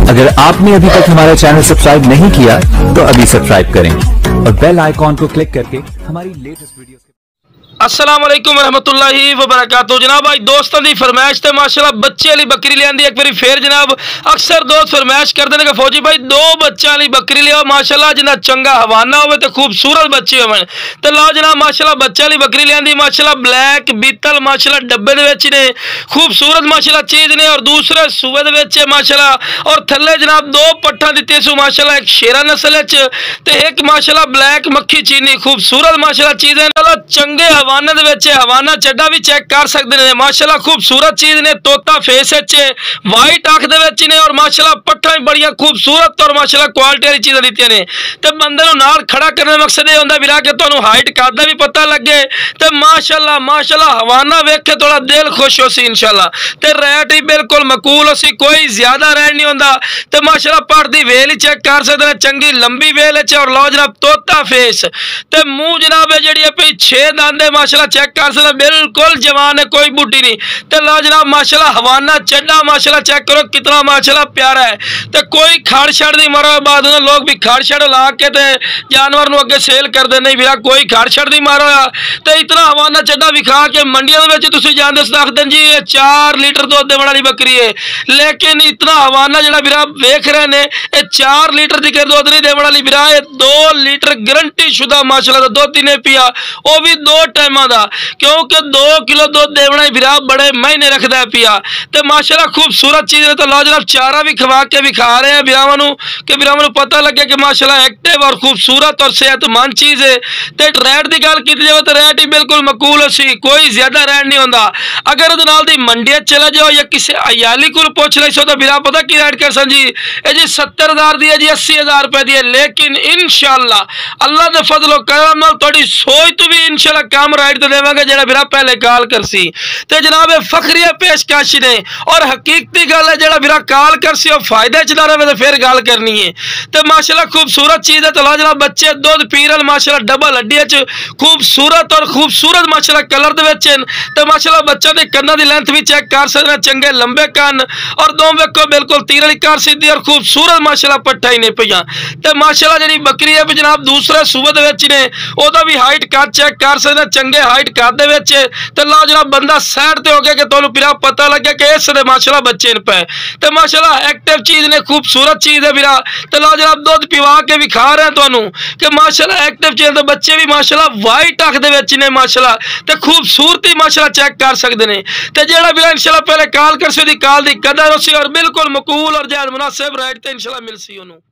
अगर आपने अभी तक हमारा चैनल सब्सक्राइब नहीं किया तो अभी सब्सक्राइब करें और बेल आइकॉन को क्लिक करके हमारी लेटेस्ट वीडियो। अस्सलाम वालेकुम रहमतुल्लाहि व बरकातहू। जनाब भाई दोस्तों की फरमाइश तो माशाल्लाह बच्चे वाली बकरी लियांदी एक बार फिर जनाब अक्सर दोस्त फरमाइश करते हैं कि फौजी भाई दो बच्चों वाली बकरी लियाओ माशाल्लाह जिन्ना चंगा हवाना हो तो खूबसूरत बच्चे होवे तो लो जनाब माशाल्लाह बच्चे वाली बकरी लियांदी माशाल्लाह ब्लैक बीतल माशाल्लाह डब्बे दे विच ने खूबसूरत माशाल्लाह चीज ने और दूसरे सूबे दे विच माशाल्लाह और थल्ले जनाब दो पट्ठा दित्ती सु माशाल्लाह एक शेरा नस्ल ते एक माशाल्लाह ब्लैक मक्खी चीनी खूबसूरत माशाल्लाह चीज है चंगे हवाने दे विच हवाना चड्डा भी चेक कर सकते हैं माशाल्लाह खूबसूरत चीज ने तोता फेस वाइट अख दे विच ने और माशाल्लाह पट्ठा भी बड़िया खूबसूरत और माशाल्लाह क्वालिटी वाली चीज़ां दित्तियां ने ते बंदे नूं नाल खड़ा करने का मकसद यह हुंदा वीरा कि तुहानूं हाइट कद दा भी पता लगे ते माशाल्लाह माशाल्लाह हवाना वेख के थोड़ा दिल खुश हो सी इंशाल्लाह ते रेट ही बिल्कुल मकूल हो सी कोई ज्यादा रेट नहीं हुंदा ते माशाल्लाह पट दी वेल ही चेक कर सकते हैं चंगी लंबी वेल है और लो जनाब तोता फेस ते मूँह जनाब जिहड़ी पई 6 दांदे माशाल्लाह चेक कर सकते बिल्कुल जवान है कोई बूटी नहीं तो लो जनाब माशाल्लाह हवाना चड्डा माशाल्लाह चेक करो कितना माशाल्लाह प्यारा है तो कोई खाड़ छड़ दी मारो बाद लोग भी खाड़ छड़ ला के ते जानवर नूं अगे सेल कर दे नहीं वीरा कोई खाड़ छड़ दी मारो तो इतना हवाना चड्डा विखा के मंडियों दे विच तुसीं जांदे आखदे जी ये 4 लीटर दुध देने वाली बकरी है लेकिन इतना हवाना जिहड़ा वीरा वेख रहे ने ये 4 लीटर दी दुध नहीं देने वाली वीरा ये 2 लीटर गारंटी शुदा माशाल्लाह दुध ही नहीं पिया वो भी 2 टाइमां दा क्योंकि 2 किलो दूध देवना ही वीरा बड़े महीने रखता है पिया तो माशाल्लाह खूबसूरत चीज़ है तो लो जनाब चारा भी खवा के विखा रहे हैं वीरावां कि वीरावां पता लगे कि माशाल्लाह एक्टिव और खूबसूरत और सेहतमंद चीज़ है तो रेट की गल की जाए तो रेट ही बिल्कुल मकूल सी कोई ज्यादा रेट नहीं होंदा अगर उहदे मंडी चले जाओ या किसी अयाली को पूछ ले सो तो वीरा पता की रेट कर सन जी ये जी 70,000 दी है जी 80,000 रुपए दी है लेकिन इंशाल्लाह अल्लाह के फजलो करम नाल तुहाडी सोच तो भी इंशाल्लाह कम रेट तो देवांगे जेड़ा वीरा पहले कॉल कर सी ते जनाब फखरिया पेशकश ने और हकीकती गल है जेड़ा वीरा कॉल कर सी और फायदे च ना रहे तो फिर गल करनी है तो माशाल्लाह खूबसूरत चीज़ है तो लो जनाब बच्चे दूध पीरल माशाल्लाह डबल हड्डी च खूबसूरत और खूबसूरत माशाल्लाह कलर दे विच तो माशाल्लाह बच्चों के कन्ना की लेंथ भी चेक कर सकते हैं चंगे लंबे कन और दो वेखो बिल्कुल तीर वाली कार सीधी और खूबसूरत माशाल्लाह पट्ठा ही नहीं पईयां तो माशाल्लाह जी बकरी है भी जनाब दूसरे सूबे दे विच ने ओदा भी हाइट कद चेक कर सकते हैं चंगे हाइट कद दे विच तो लो जनाब बंदा साइड ते हो गया कि तुहानूं वीरा पता लगे कि इस दे माशाल्लाह बच्चे न पे तो माशाल्लाह एक्टिव चीज़ ने खूबसूरत चीज़ है वीरा तो लो जनाब दूध पिवा के विखा रहे हैं तुहानूं कि माशाल्लाह एक्टिव चीज़ तो बच्चे भी माशाल्लाह वाइट अख दे विच ने माशाल्लाह तो खूबसूरती माशाल्लाह चेक कर सकते हैं तो जेड़ा वीरा इंशाल्लाह पहले कॉल कर सी कॉल की कदर हो सी और बिल्कुल मकूल और जायज़ मुनासिब रेट ते इंशाल्लाह मिल सी उन्होंने।